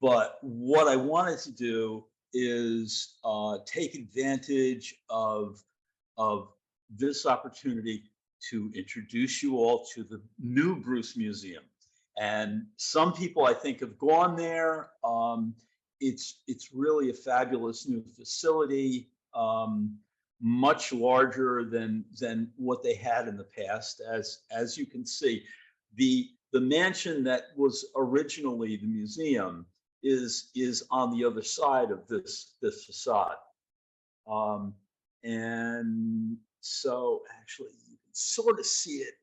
But what I wanted to do is take advantage of this opportunity to introduce you all to the new Bruce Museum. And some people, I think, have gone there. It's really a fabulous new facility, much larger than what they had in the past. As you can see, the mansion that was originally the museum is on the other side of this facade. And so actually you can sort of see it,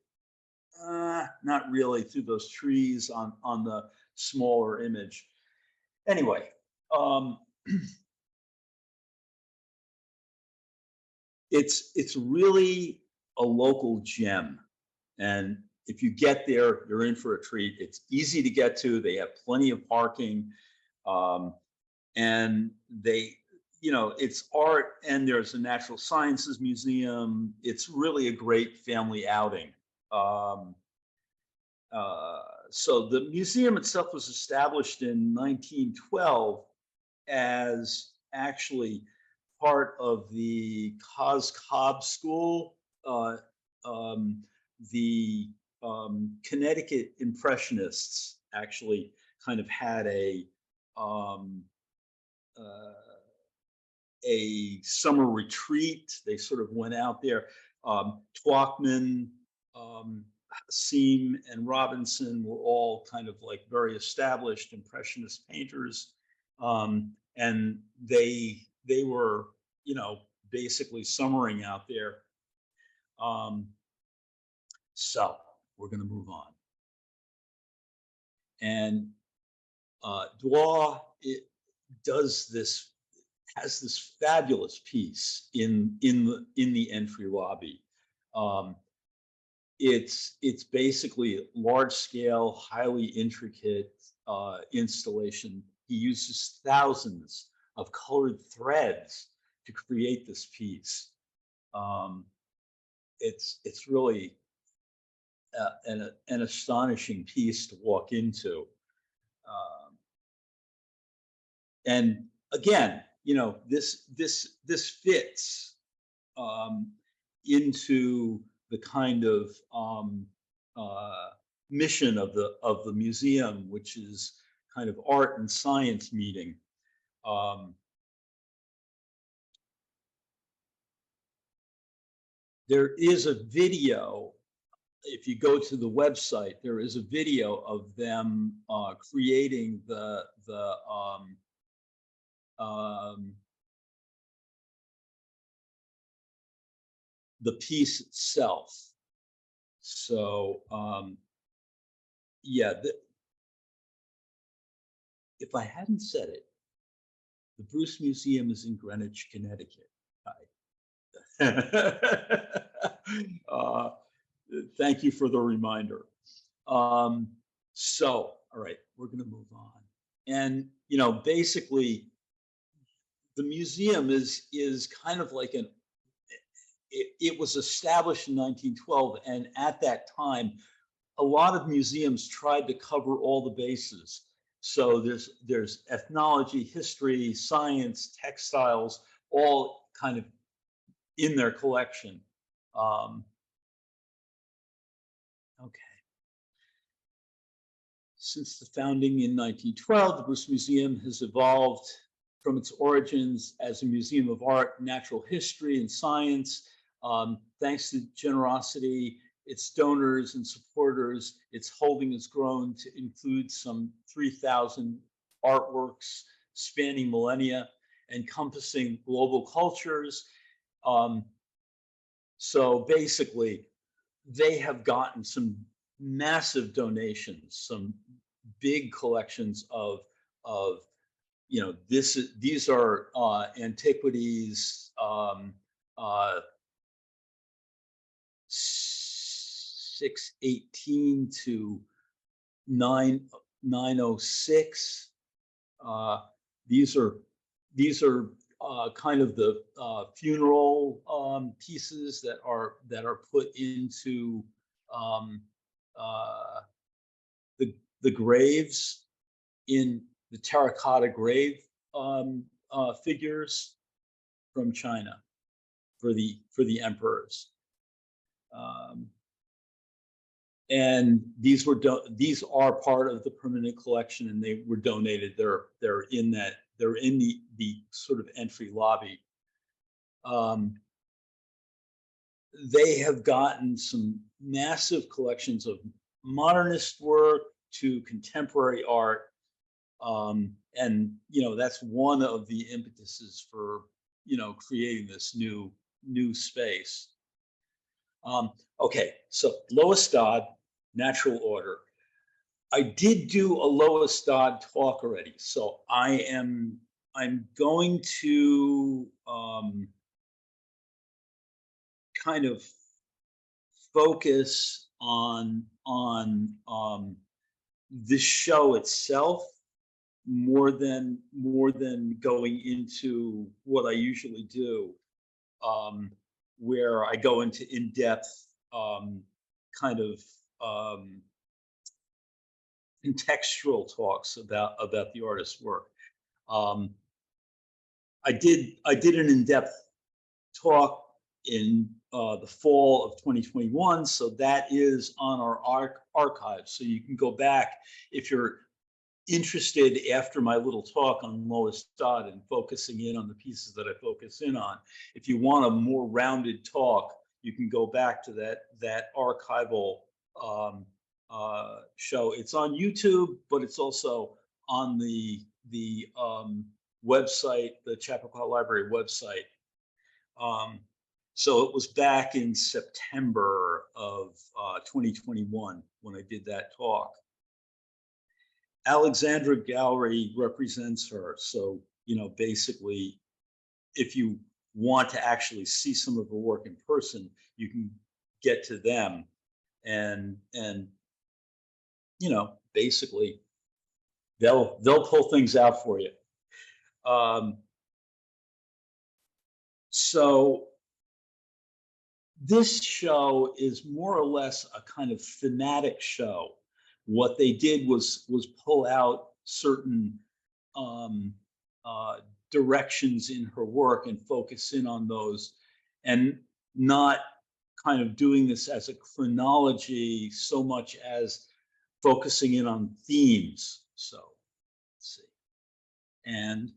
not really through those trees on the smaller image. Anyway, it's really a local gem. And if you get there, you're in for a treat. It's easy to get to. They have plenty of parking. And it's art, and there's a natural sciences museum. It's really a great family outing. So the museum itself was established in 1912 as actually part of the Cos Cobb School. The Connecticut Impressionists actually kind of had a summer retreat. They sort of went out there. Twachtman, Seam, and Robinson were all kind of like very established Impressionist painters, and they were, basically summering out there. So we're going to move on. And Dwa has this fabulous piece in the entry lobby. It's basically a large scale, highly intricate installation. He uses thousands of colored threads to create this piece. It's really an astonishing piece to walk into. And again, this fits into the kind of mission of the museum, which is kind of art and science meeting. There is a video. If you go to the website, there is a video of them creating the piece itself. So yeah, if I hadn't said it, the Bruce Museum is in Greenwich, Connecticut. Thank you for the reminder. So, all right, we're going to move on. And, basically, the museum is kind of like it was established in 1912. And at that time, a lot of museums tried to cover all the bases. So there's ethnology, history, science, textiles, all kind of in their collection. Okay. Since the founding in 1912, the Bruce Museum has evolved from its origins as a museum of art, natural history, and science. Thanks to generosity, its donors and supporters, its holding has grown to include some 3,000 artworks spanning millennia, encompassing global cultures. So basically, they have gotten some massive donations, some big collections of these are antiquities, 618 to 906. These are kind of the funeral pieces that are put into the graves in the terracotta grave figures from China for the emperors. And these are part of the permanent collection, and they were donated. They're in the sort of entry lobby. They have gotten some massive collections of modernist work to contemporary art, and that's one of the impetuses for creating this new space. Okay, so Lois Dodd, Natural Order. I did do a Lois Dodd talk already, so I'm going to kind of focus on this show itself more than going into what I usually do, where I go into in-depth kind of contextual talks about the artist's work. I did an in-depth talk in the fall of 2021, so that is on our archive. So you can go back if you're interested after my little talk on Lois Dodd and focusing in on the pieces that I focus in on. If you want a more rounded talk, you can go back to that archival show. It's on YouTube, but it's also on the website, the Chappaqua Library website. So it was back in September of 2021 when I did that talk. Alexandra Gallery represents her. So, basically, if you want to actually see some of her work in person, you can get to them and basically they'll pull things out for you. So this show is more or less a kind of thematic show. What they did was pull out certain directions in her work and focus in on those, and not kind of doing this as a chronology so much as focusing in on themes. So let's see. And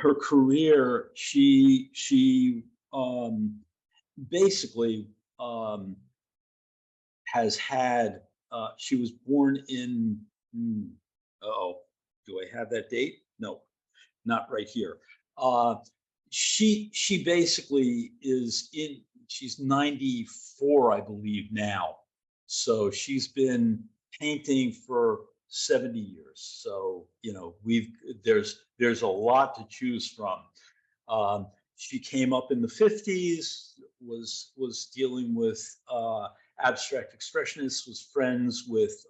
her career, she basically has had, she was born in, do I have that date? No, not right here. She basically she's 94, I believe now. So she's been painting for 70 years. So, there's a lot to choose from. She came up in the 50s, was dealing with abstract expressionists, was friends with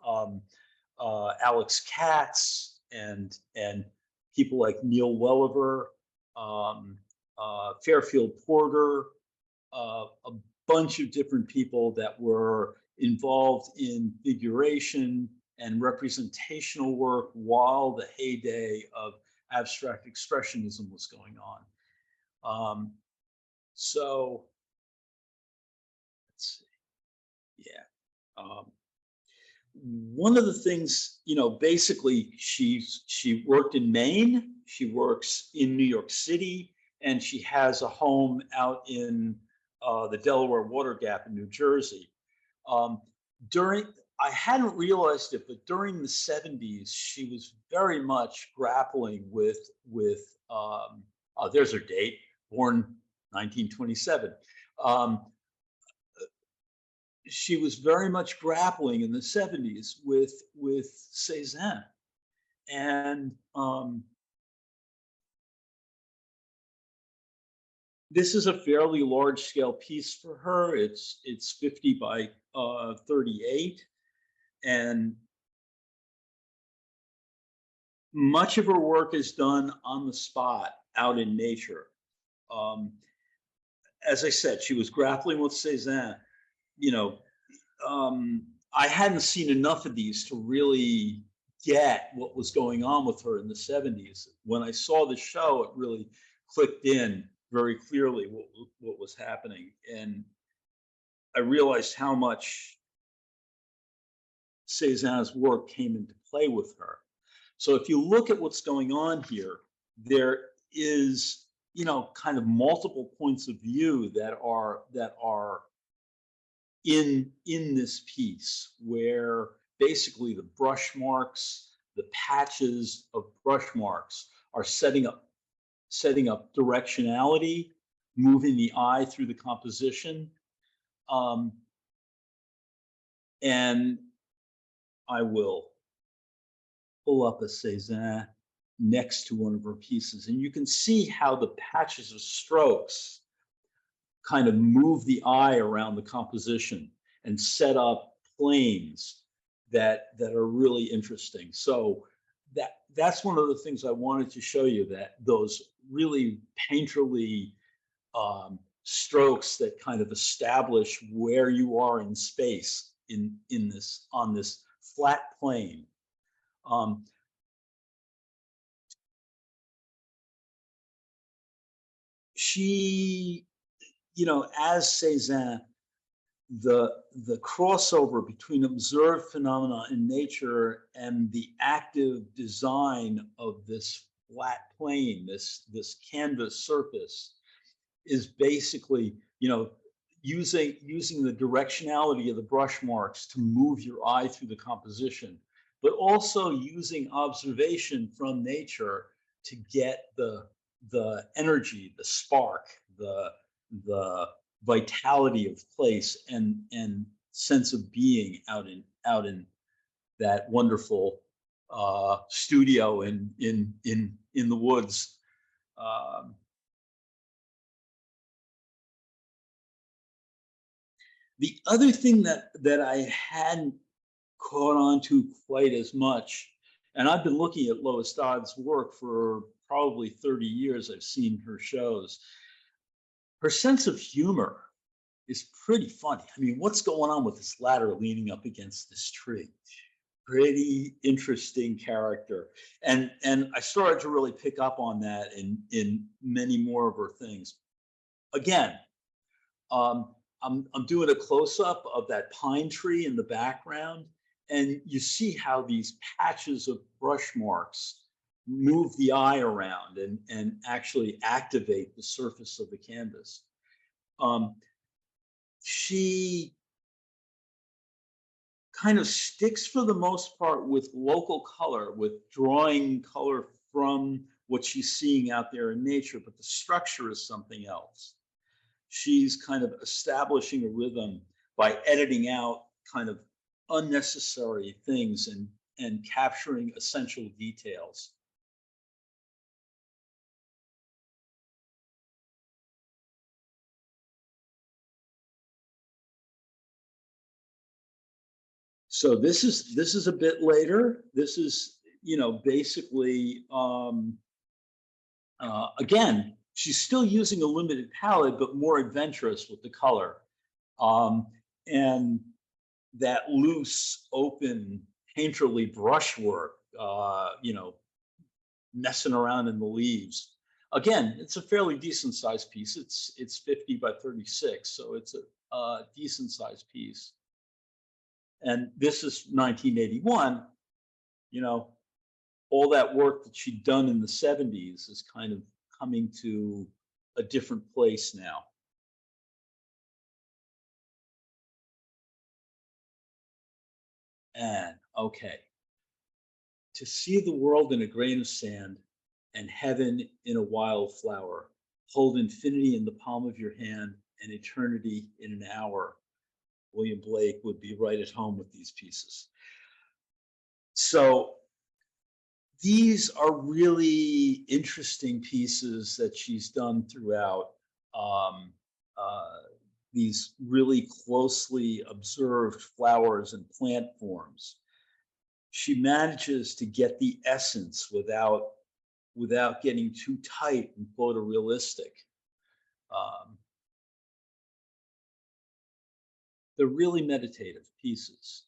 Alex Katz and people like Neil Welliver, Fairfield Porter, a bunch of different people that were involved in figuration and representational work while the heyday of abstract expressionism was going on. So let's see. Yeah. One of the things, basically she worked in Maine, she works in New York City, and she has a home out in the Delaware Water Gap in New Jersey. I hadn't realized it, but during the 70s, she was very much grappling with there's her date, born 1927. She was very much grappling in the 70s with Cézanne. And this is a fairly large scale piece for her. It's 50 by 38. And much of her work is done on the spot, out in nature. As I said, she was grappling with Cézanne. you know, I hadn't seen enough of these to really get what was going on with her in the 70s. When I saw the show, it really clicked in very clearly what was happening. And I realized how much Cézanne's work came into play with her. So if you look at what's going on here, there is, kind of multiple points of view that are in this piece, where basically the brush marks, the patches of brush marks are setting up directionality, moving the eye through the composition. Um, and I will pull up a Cézanne next to one of her pieces, and you can see how the patches of strokes kind of move the eye around the composition and set up planes that are really interesting. So that's one of the things I wanted to show you, that those really painterly strokes that kind of establish where you are in space in this on this flat plane. Um, she, as Cézanne, the crossover between observed phenomena in nature and the active design of this flat plane, this canvas surface, is basically, using the directionality of the brush marks to move your eye through the composition, but also using observation from nature to get the energy, the spark, the vitality of place and sense of being out in that wonderful studio in the woods. Um, the other thing that I hadn't caught on to quite as much, and I've been looking at Lois Dodd's work for probably 30 years. I've seen her shows. Her sense of humor is pretty funny. I mean, what's going on with this ladder leaning up against this tree? Pretty interesting character. And I started to really pick up on that in many more of her things. Again, I'm doing a close up of that pine tree in the background, and you see how these patches of brush marks move the eye around and actually activate the surface of the canvas. She kind of sticks for the most part with local color, with drawing color from what she's seeing out there in nature, but the structure is something else. She's kind of establishing a rhythm by editing out kind of unnecessary things and capturing essential details. So this is a bit later. This is, basically, again, she's still using a limited palette, but more adventurous with the color. Um, and that loose, open, painterly brushwork, messing around in the leaves. Again, it's a fairly decent sized piece. It's 50 by 36, so it's a decent sized piece. And this is 1981. You know, all that work that she'd done in the 70s is kind of coming to a different place now. And okay, to see the world in a grain of sand and heaven in a wild flower, hold infinity in the palm of your hand and eternity in an hour. William Blake would be right at home with these pieces. So these are really interesting pieces that she's done throughout. Um, uh, these really closely observed flowers and plant forms. She manages to get the essence without getting too tight and photorealistic. Um, they're really meditative pieces.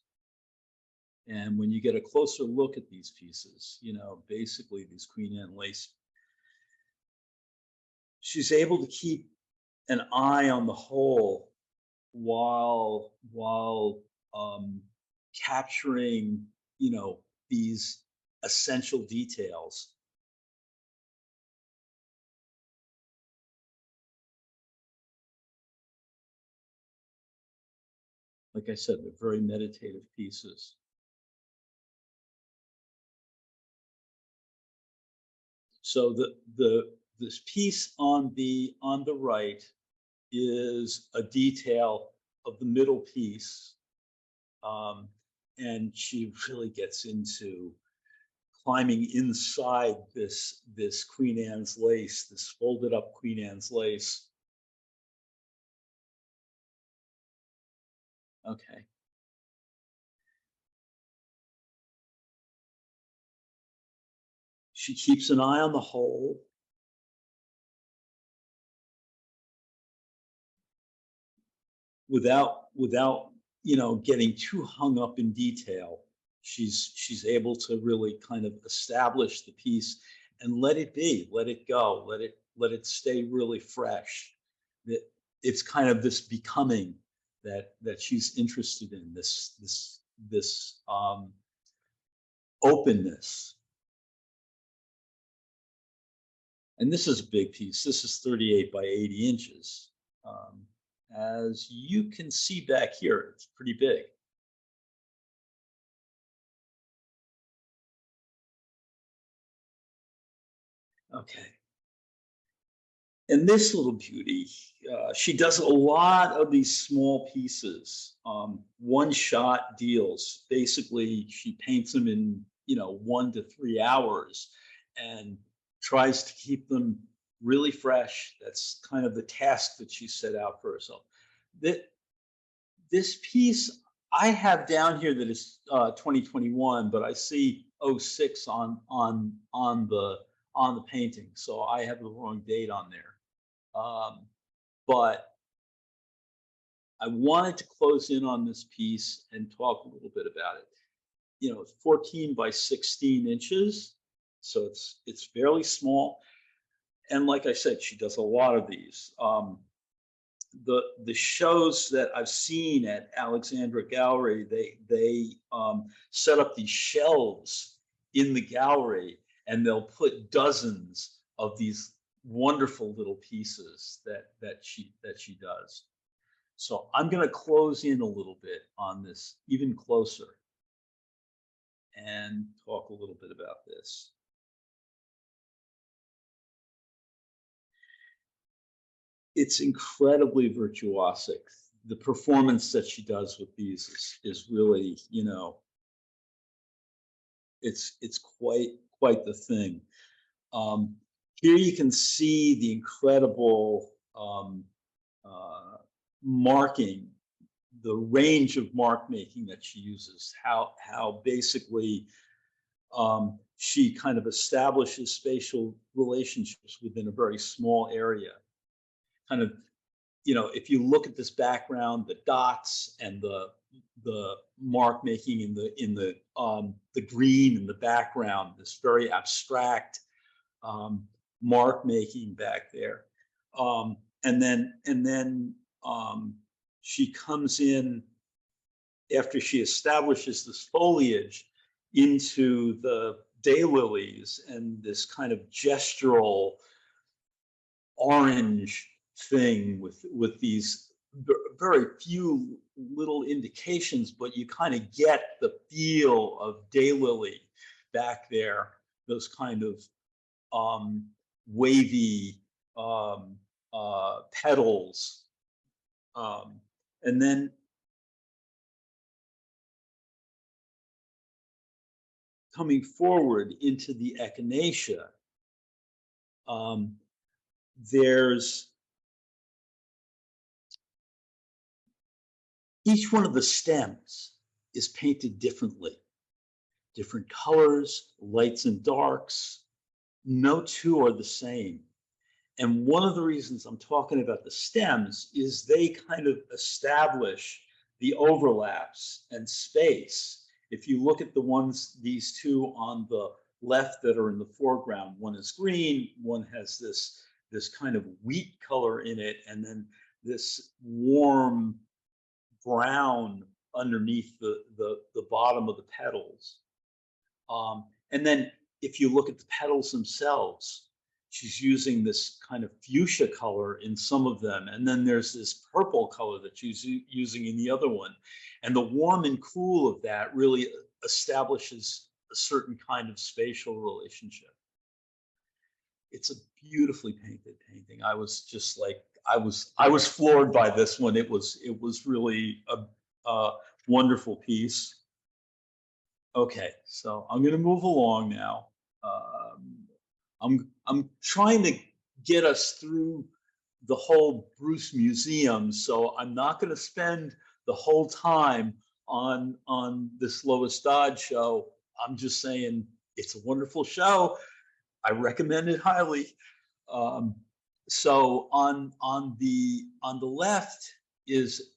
And when you get a closer look at these pieces, you know, basically these Queen Anne lace, she's able to keep an eye on the whole while capturing, you know, these essential details. Like I said, they're very meditative pieces. So this piece on the right is a detail of the middle piece, um, and she really gets into climbing inside this Queen Anne's lace, this folded up Queen Anne's lace. Okay. She keeps an eye on the whole without you know getting too hung up in detail. She's able to really kind of establish the piece and let it be, let it go, let it stay really fresh. That it's kind of this becoming that she's interested in, this openness. And this is a big piece. This is 38 by 80 inches. As you can see back here, it's pretty big. Okay. And this little beauty, she does a lot of these small pieces, one-shot deals. Basically, she paints them in, you know, 1 to 3 hours and tries to keep them really fresh. That's kind of the task that she set out for herself. That this piece I have down here that is 2021, but I see '06 on the painting, so I have the wrong date on there. But I wanted to close in on this piece and talk a little bit about it. You know, 14 by 16 inches, so it's fairly small. And like I said, she does a lot of these. The shows that I've seen at Alexandra Gallery, they set up these shelves in the gallery, and they'll put dozens of these wonderful little pieces that she does. So I'm going to close in a little bit on this, even closer, and talk a little bit about this. It's incredibly virtuosic. The performance that she does with these is really, you know, it's quite the thing. Here you can see the incredible marking, the range of mark making that she uses, how basically she kind of establishes spatial relationships within a very small area. Kind of, you know, if you look at this background, the dots and the mark making in the green in the background, this very abstract mark making back there, and then she comes in after she establishes this foliage into the daylilies and this kind of gestural orange thing with these very few little indications, but you kind of get the feel of daylily back there, those kind of wavy petals. And then coming forward into the echinacea, there's each one of the stems is painted differently, different colors, lights and darks. No two are the same. And one of the reasons I'm talking about the stems is they kind of establish the overlaps and space. If you look at the ones, these two on the left that are in the foreground, one is green, one has this kind of wheat color in it, and then this warm brown underneath the bottom of the petals. And then if you look at the petals themselves, she's using this kind of fuchsia color in some of them. And then there's this purple color that she's using in the other one. And the warm and cool of that really establishes a certain kind of spatial relationship. It's a beautifully painted painting. I was just like, I was floored by this one. It was really a wonderful piece. Okay, so I'm going to move along now. I'm trying to get us through the whole Bruce Museum, so I'm not going to spend the whole time on this Lois Dodd show. I'm just saying it's a wonderful show. I recommend it highly. So on the left is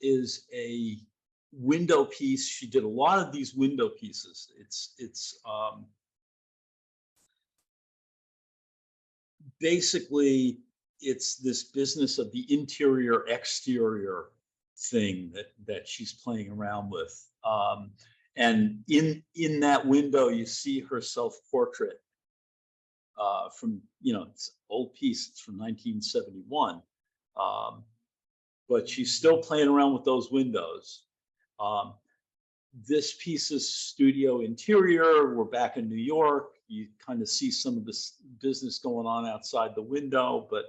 a window piece. She did a lot of these window pieces. It's basically it's this business of the interior exterior thing that she's playing around with. And in that window, you see her self-portrait from, it's an old piece, it's from 1971. But she's still playing around with those windows. This piece is studio interior. We're back in New York. You kind of see some of this business going on outside the window, but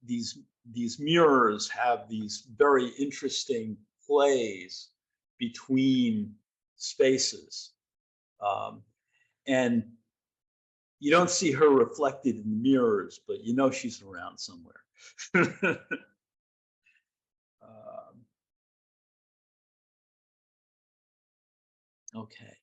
these mirrors have these very interesting plays between spaces. And you don't see her reflected in the mirrors, but she's around somewhere. Okay.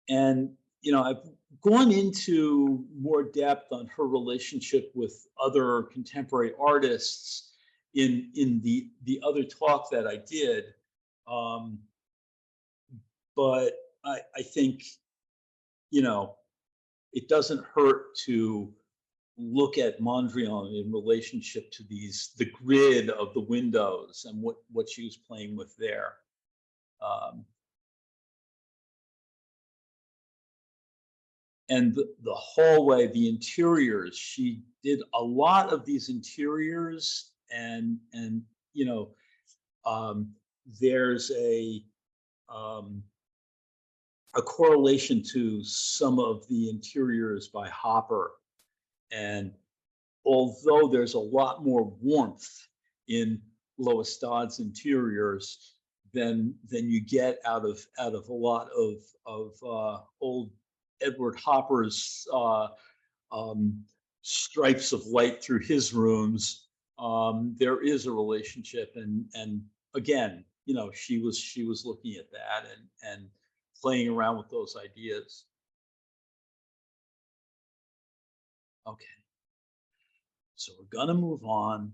And, I've gone into more depth on her relationship with other contemporary artists in the other talk that I did. But I think, it doesn't hurt to look at Mondrian in relationship to the grid of the windows and what she was playing with there. And the hallway, the interiors, she did a lot of these interiors, and there's a correlation to some of the interiors by Hopper. And although there's a lot more warmth in Lois Dodd's interiors than you get out of a lot of old Edward Hopper's stripes of light through his rooms, there is a relationship, and again, she was looking at that and playing around with those ideas. Okay, so we're gonna move on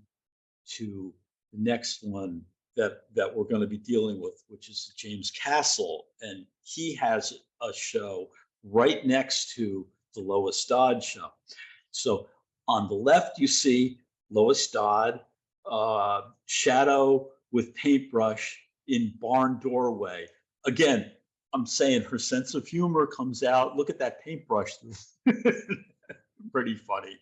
to the next one that we're going to be dealing with, which is James Castle, and he has a show right next to the Lois Dodd show. So on the left, you see Lois Dodd, shadow with paintbrush in barn doorway. Again, I'm saying her sense of humor comes out. Look at that paintbrush. Pretty funny.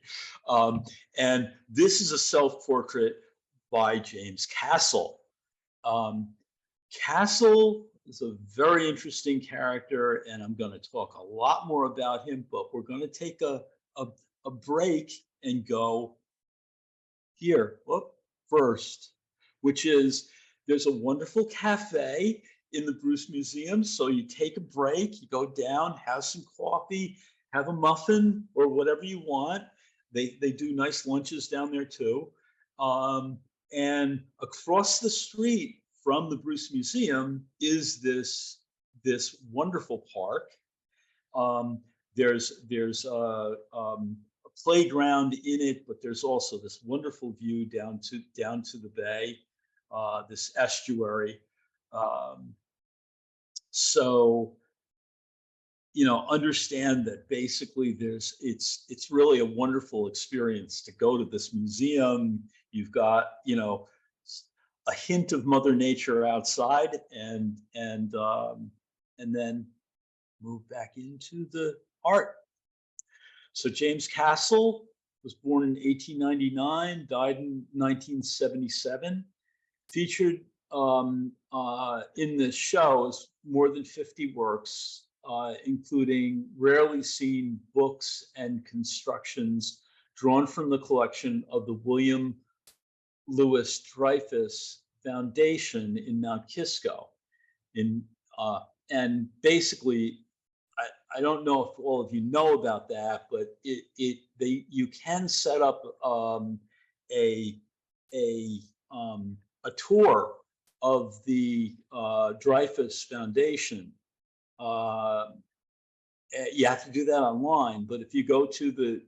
And this is a self-portrait by James Castle. Castle is a very interesting character, and I'm going to talk a lot more about him, but we're going to take a break and go here first, which is there's a wonderful cafe in the Bruce Museum. So you take a break, you go down, have some coffee, have a muffin or whatever you want. They do nice lunches down there too. And across the street from the Bruce Museum is this wonderful park. There's a playground in it, but there's also this wonderful view down to the bay. this estuary. Um, so understand that basically it's really a wonderful experience to go to this museum. You've got a hint of Mother Nature outside, and then move back into the art. So James Castle was born in 1899, died in 1977. Featured in the show is more than 50 works, including rarely seen books and constructions drawn from the collection of the William Lewis Dreyfus Foundation in Mount Kisco. And basically, I don't know if all of you know about that, but you can set up a tour of the Dreyfus Foundation. You have to do that online, but if you go to the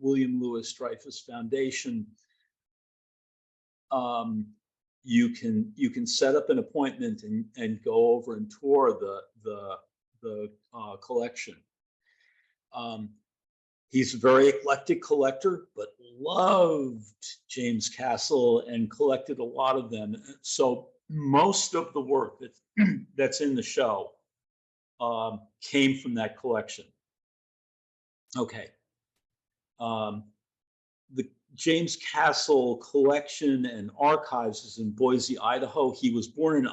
William Lewis Dreyfus Foundation, you can set up an appointment and go over and tour the collection. He's a very eclectic collector, but loved James Castle and collected a lot of them. So most of the work that's in the show came from that collection. Okay. The James Castle Collection and Archives is in Boise, Idaho. He was born in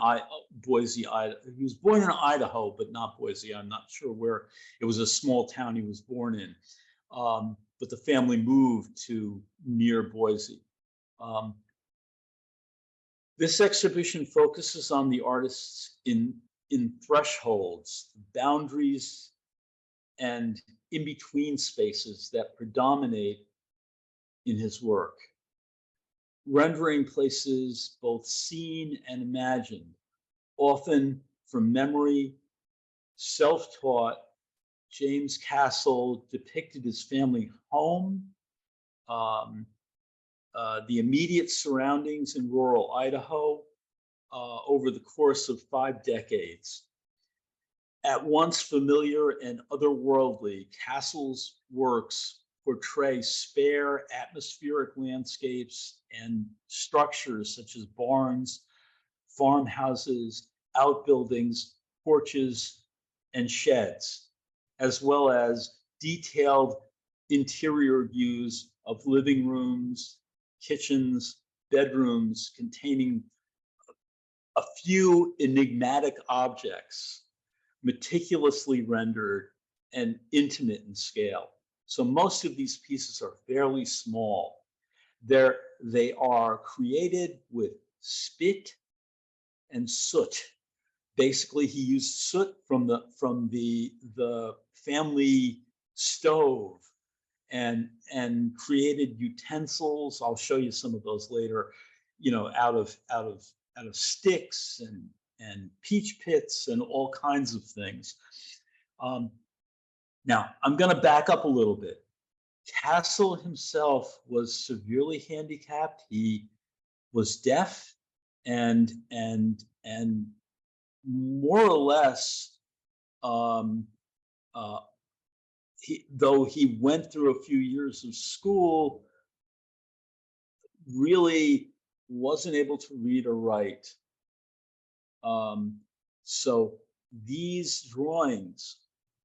Boise, Idaho. He was born in Idaho, but not Boise. I'm not sure where. It was a small town he was born in. But the family moved to near Boise. This exhibition focuses on the artists in thresholds, boundaries, and in-between spaces that predominate in his work, rendering places both seen and imagined, often from memory, self-taught. James Castle depicted his family home, the immediate surroundings in rural Idaho over the course of 5 decades. At once familiar and otherworldly, Castle's works portray spare atmospheric landscapes and structures such as barns, farmhouses, outbuildings, porches, and sheds, as well as detailed interior views of living rooms, kitchens, bedrooms containing a few enigmatic objects, meticulously rendered and intimate in scale. So most of these pieces are fairly small. They are created with spit and soot. Basically, he used soot from the family stove and created utensils. I'll show you some of those later. Out of sticks and peach pits and all kinds of things. Now, I'm going to back up a little bit. Castle himself was severely handicapped. He was deaf and more or less, though he went through a few years of school, really wasn't able to read or write. So these drawings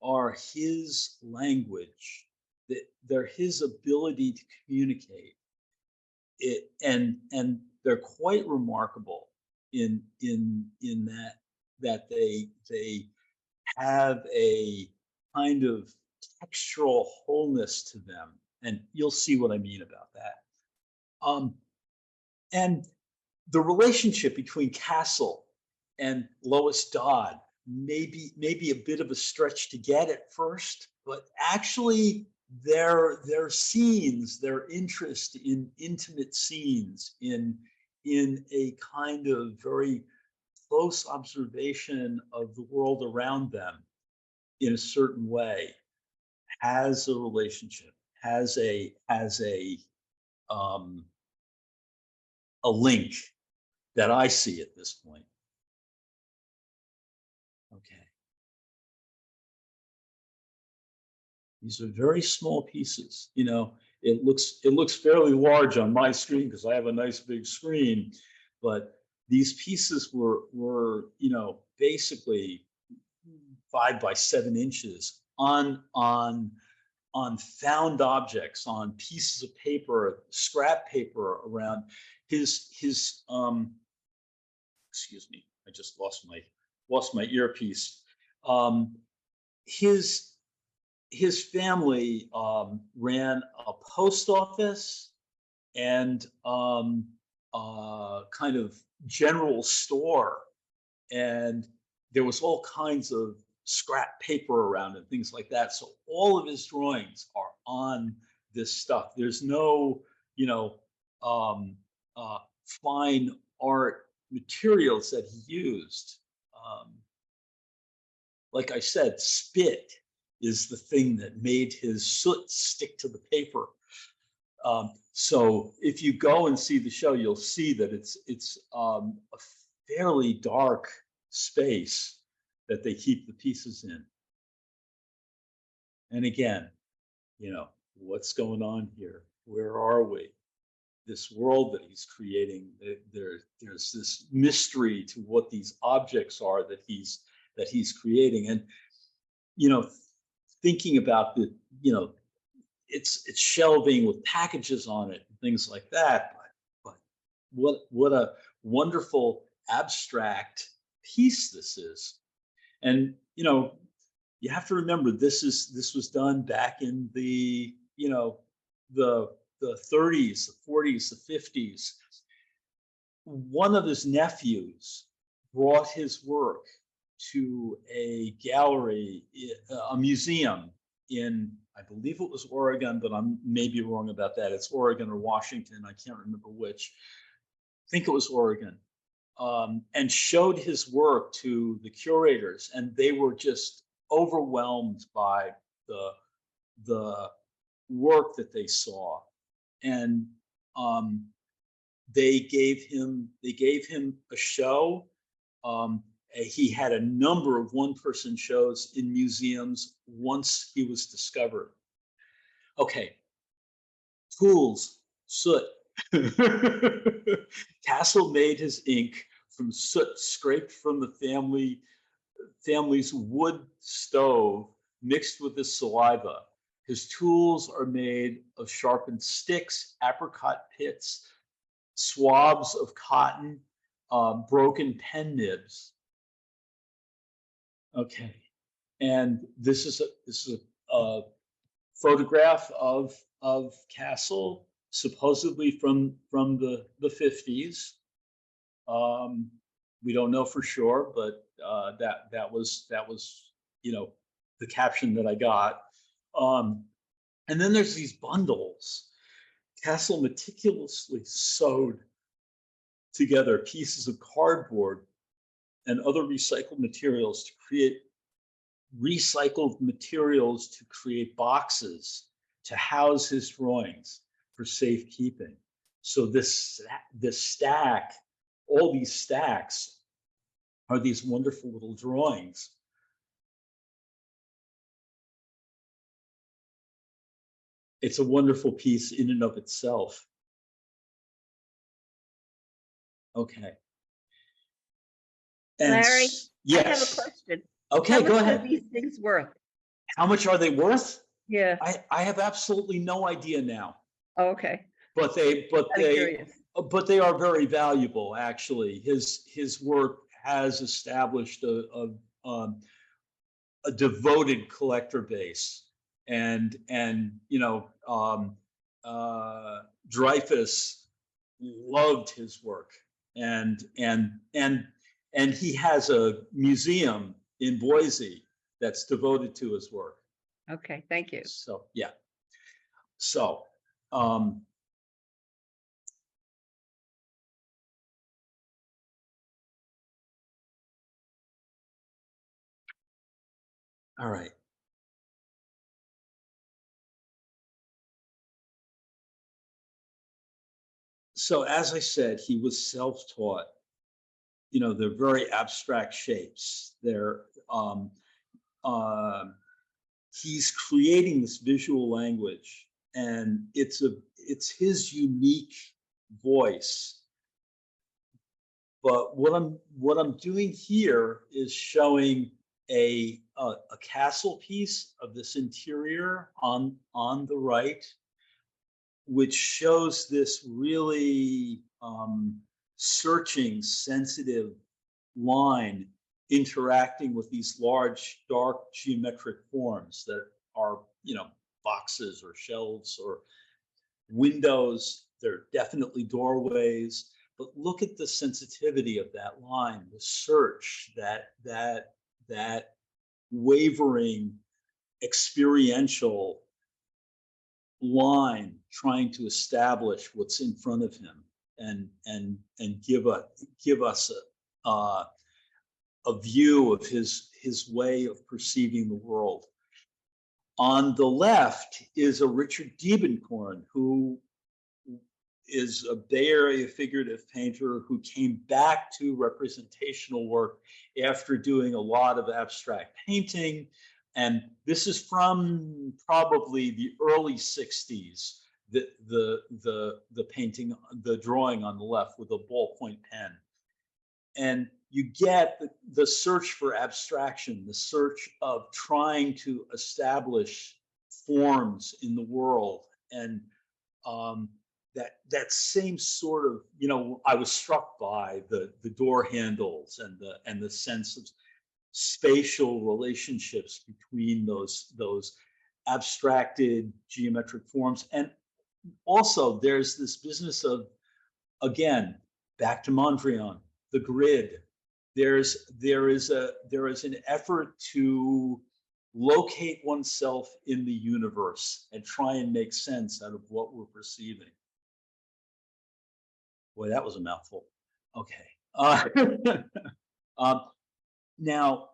are his language. They're his ability to communicate. And they're quite remarkable in that they have a kind of textural wholeness to them, and you'll see what I mean about that. And the relationship between Castle and Lois Dodd may be a bit of a stretch to get at first, but actually their scenes, their interest in intimate scenes, in a kind of very close observation of the world around them in a certain way, has a relationship, has a link that I see at this point. Okay. These are very small pieces. You know, it looks fairly large on my screen because I have a nice big screen, but these pieces were basically 5 by 7 inches on found objects, on pieces of paper, scrap paper around his excuse me, I just lost my earpiece. Um, his his family ran a post office and kind of general store, and there was all kinds of scrap paper around and things like that. So all of his drawings are on this stuff. There's no, you know, um, fine art materials that he used. Um, like I said, spit is the thing that made his soot stick to the paper. So if you go and see the show, you'll see that it's a fairly dark space that they keep the pieces in. And again, what's going on here? Where are we? This world that he's creating, there's this mystery to what these objects are that he's creating. And thinking about it's shelving with packages on it and things like that. But what a wonderful abstract piece this is. And you have to remember this was done back in the the 30s, the 40s, the 50s. One of his nephews brought his work to a gallery, a museum in, I believe it was Oregon, but I'm maybe wrong about that. It's Oregon or Washington. I can't remember which. I think it was Oregon. And showed his work to the curators, and they were just overwhelmed by the work that they saw. And they gave him a show. He had a number of one-person shows in museums once he was discovered. Okay, tools, soot. Castle made his ink from soot scraped from the family's wood stove mixed with his saliva. His tools are made of sharpened sticks, apricot pits, swabs of cotton, broken pen nibs. Okay, and this is a photograph of Castle, supposedly from the 50s. We don't know for sure, but that was the caption that I got. And then there's these bundles. Castle meticulously sewed together pieces of cardboard and other recycled materials to create boxes to house his drawings for safekeeping. So this stack, all these stacks, are these wonderful little drawings. It's a wonderful piece in and of itself. Okay. And Larry, yes. I have a question. Okay, go ahead. How much are these things worth? How much are they worth? Yeah. I have absolutely no idea now. Oh, okay. But they are very valuable, actually. His work has established a devoted collector base, and Dreyfus loved his work, and he has a museum in Boise that's devoted to his work. Okay, thank you. So yeah. So all right. So as I said, he was self-taught. they're very abstract shapes. Uh, he's creating this visual language, and it's his unique voice. But what I'm doing here is showing a castle piece of this interior on the right, which shows this really searching, sensitive line interacting with these large, dark geometric forms that are, boxes or shelves or windows. They're definitely doorways. But look at the sensitivity of that line, the search, that wavering, experiential line trying to establish what's in front of him and give us a view of his way of perceiving the world. On the left is a Richard Diebenkorn, who is a Bay Area figurative painter who came back to representational work after doing a lot of abstract painting. And this is from probably the early 60s, the painting, the drawing on the left with a ballpoint pen. And you get the search for abstraction, the search of trying to establish forms in the world. And that same sort of, I was struck by the door handles and the sense of spatial relationships between those abstracted geometric forms. And also there's this business of, again, back to Mondrian, the grid. There is an effort to locate oneself in the universe and try and make sense out of what we're perceiving. Boy, that was a mouthful. Okay. Now,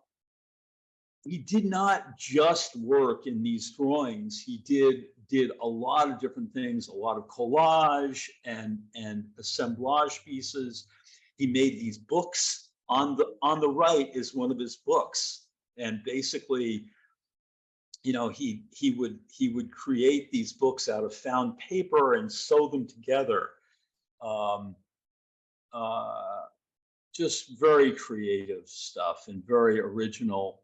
he did not just work in these drawings. He did a lot of different things, a lot of collage and assemblage pieces. He made these books. On the right is one of his books, and basically, he would create these books out of found paper and sew them together. Just very creative stuff and very original.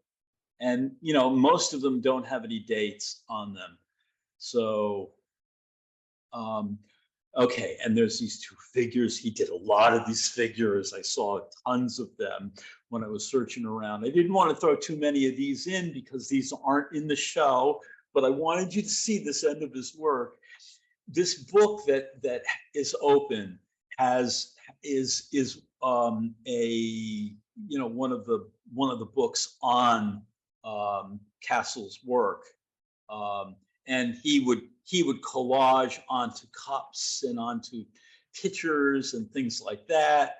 And, most of them don't have any dates on them. So, okay, and there's these two figures. He did a lot of these figures. I saw tons of them when I was searching around. I didn't want to throw too many of these in because these aren't in the show, but I wanted you to see this end of his work. This book that is open is a one of the books on Castle's work, and he would collage onto cups and onto pictures and things like that.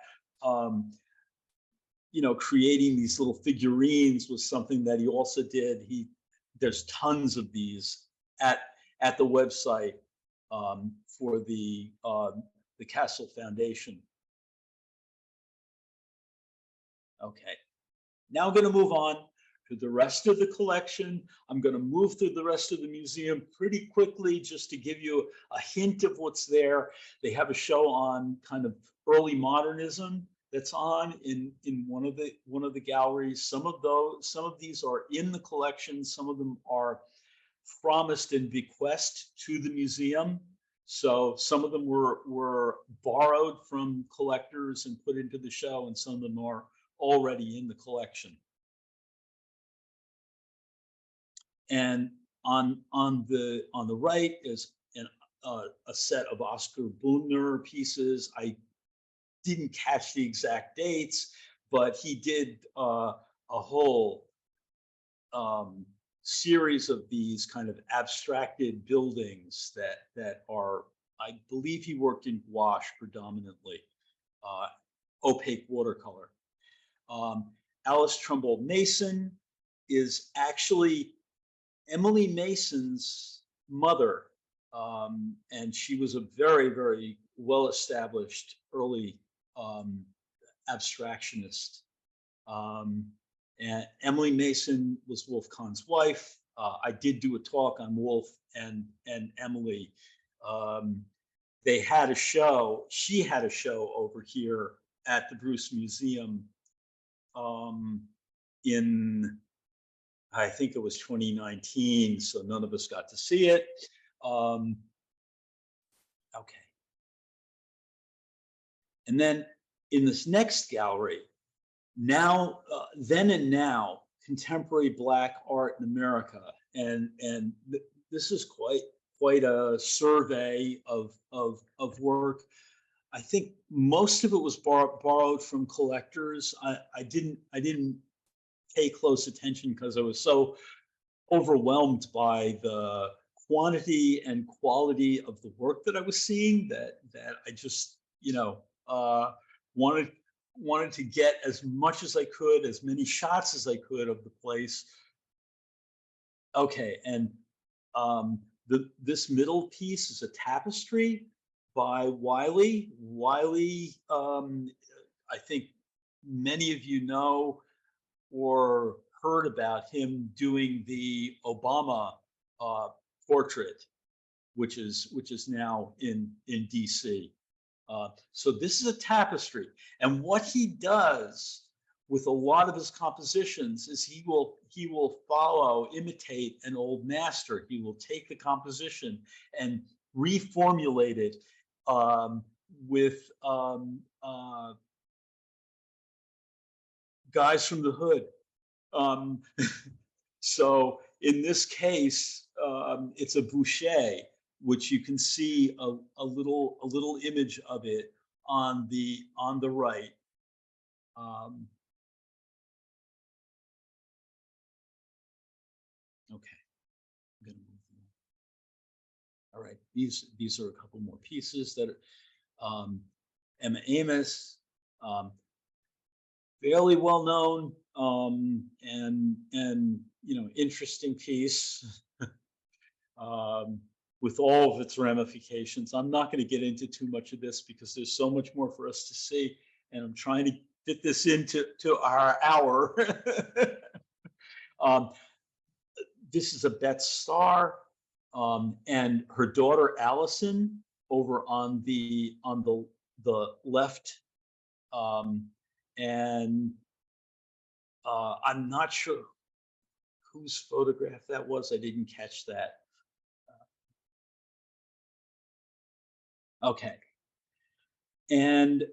Creating these little figurines was something that he also did. There's tons of these at the website for the Castle Foundation. Okay, now I'm going to move on to the rest of the collection. I'm going to move through the rest of the museum pretty quickly just to give you a hint of what's there. They have a show on kind of early modernism that's on in one of the galleries. Some of these are in the collection. Some of them are promised and bequeathed to the museum. So some of them were borrowed from collectors and put into the show, and some of them are already in the collection. And on the right is a set of Oscar Blumer pieces. I didn't catch the exact dates, but he did a whole series of these kind of abstracted buildings that are, I believe he worked in gouache predominantly, opaque watercolor. Alice Trumbull Mason is actually Emily Mason's mother, and she was a very, very well-established early abstractionist. Um, and Emily Mason was Wolf Kahn's wife. I did do a talk on Wolf and Emily. Um, they had a show. She had a show over here at the Bruce Museum um, in, I think it was 2019. So none of us got to see it. Um, okay. And then in this next gallery, now, then and now, contemporary Black art in America, and this is quite a survey of work. I think most of it was borrowed from collectors. I didn't pay close attention because I was so overwhelmed by the quantity and quality of the work that I was seeing that I just wanted wanted to get as much as I could, as many shots as I could of the place. Okay, and this middle piece is a tapestry by Wiley. Wiley, I think many of you know or heard about him doing the Obama uh, portrait, which is now in DC. So this is a tapestry, and what he does with a lot of his compositions is he will imitate an old master. He will take the composition and reformulate it with guys from the hood. Um, so in this case, it's a Boucher, which you can see a little image of it on the right. Um, okay, I'm gonna move them. All right, these are a couple more pieces that are Emma Amos, um, fairly well known and interesting piece. um, with all of its ramifications. I'm not going to get into too much of this because there's so much more for us to see, and I'm trying to fit this into our hour. um, this is a Beth Starr and her daughter Allison over on the left, um, and I'm not sure whose photograph that was. I didn't catch that. Okay. And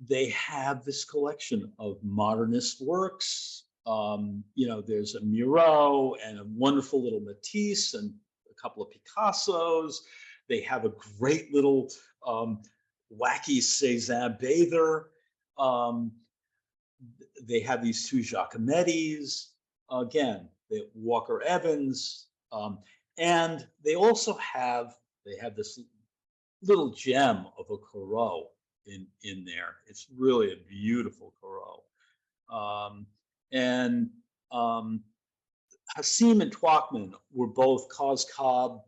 they have this collection of modernist works. There's a Miro and a wonderful little Matisse and a couple of Picassos. They have a great little wacky Cézanne bather. Um, they have these two Giacomettis. Again, Walker Evans, and they have this little gem of a Corot in there. It's really a beautiful Corot. And Hassim and Twachtman were both Cos Cob,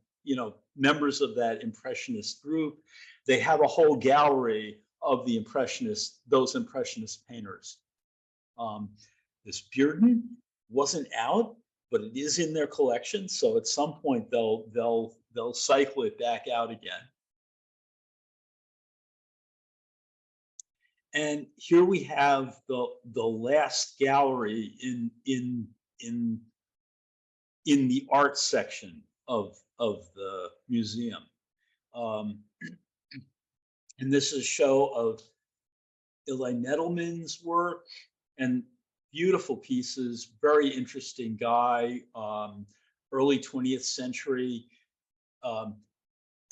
members of that impressionist group. They have a whole gallery of those impressionist painters. This Bearden wasn't out, but it is in their collection. So at some point they'll cycle it back out again. And here we have the last gallery in the art section of the museum. And this is a show of Eli Nettleman's work and beautiful pieces, very interesting guy, early 20th century.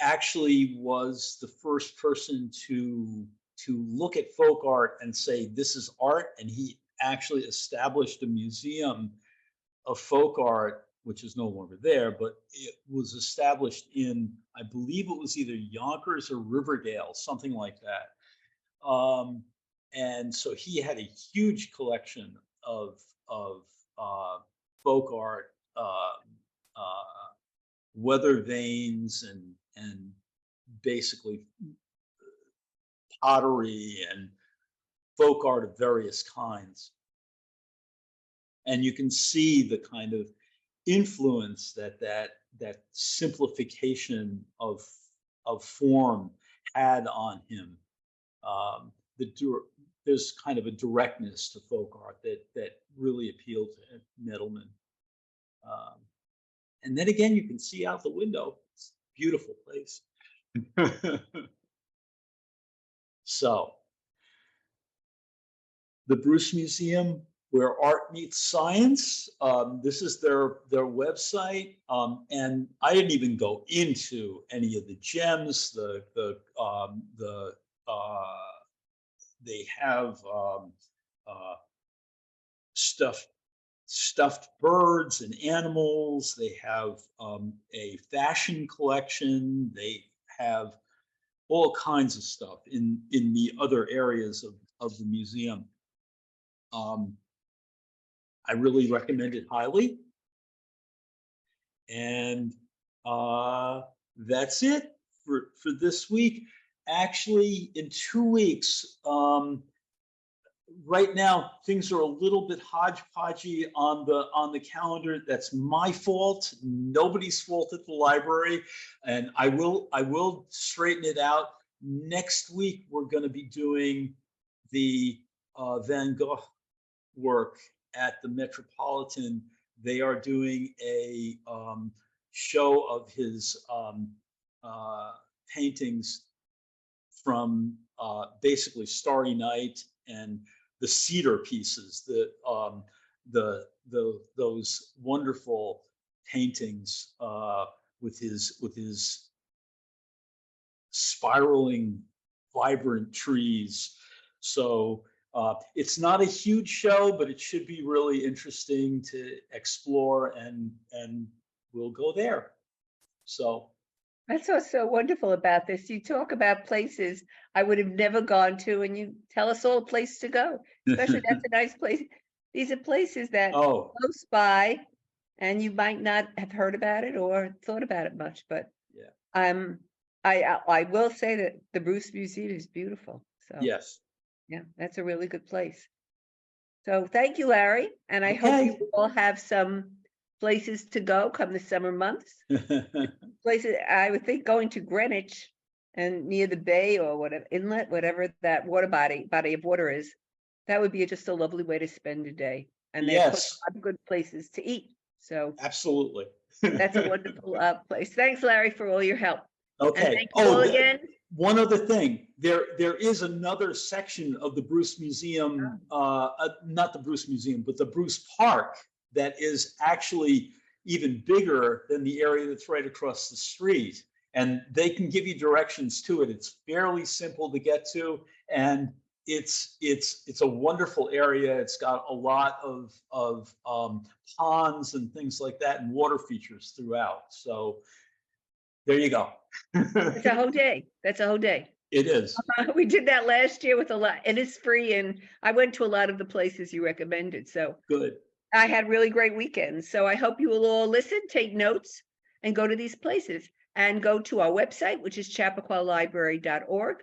Actually was the first person to look at folk art and say this is art, and he actually established a museum of folk art, which is no longer there, but it was established in, I believe it was either Yonkers or Riverdale, something like that. And so he had a huge collection of folk art, weather vanes, and basically pottery and folk art of various kinds. And you can see the kind of influence that simplification of form had on him. There's kind of a directness to folk art that really appealed to Nettleman. And then again, you can see out the window. It's a beautiful place. So, the Bruce Museum, where art meets science. This is their website, and I didn't even go into any of the gems. They have stuffed birds and animals. They have a fashion collection. They have all kinds of stuff in the other areas of the museum. I really recommend it highly. And that's it for this week. Actually, in 2 weeks, right now things are a little bit hodgepodgey on the calendar. That's my fault. Nobody's fault at the library, and I will straighten it out. Next week we're going to be doing the Van Gogh work at the Metropolitan. They are doing a show of his paintings from basically Starry Night and the cedar pieces, those wonderful paintings with his spiraling, vibrant trees. So it's not a huge show, but it should be really interesting to explore, and we'll go there. So That's what's so wonderful about this. You talk about places I would have never gone to, and you tell us all a place to go. Especially that's a nice place. These are places that close by, and you might not have heard about it or thought about it much. But yeah, I will say that the Bruce Museum is beautiful. So yes, yeah, that's a really good place. So thank you, Larry, and I hope you all have some places to go come the summer months. Places I would think going to Greenwich and near the bay or whatever inlet, whatever that body of water is, that would be just a lovely way to spend a day. And they put a lot of good places to eat. So absolutely, that's a wonderful place. Thanks, Larry, for all your help. Okay. And thank you all again. One other thing, there is another section of the Bruce Museum, not the Bruce Museum, but the Bruce Park, that is actually even bigger than the area that's right across the street. And they can give you directions to it. It's fairly simple to get to, and it's a wonderful area. It's got a lot of ponds and things like that, and water features throughout. So there you go. It's a whole day. That's a whole day. It is. We did that last year with a lot, and it's free. And I went to a lot of the places you recommended. So good. I had really great weekends. So I hope you will all listen, take notes, and go to these places. And go to our website, which is chappaqua library.org.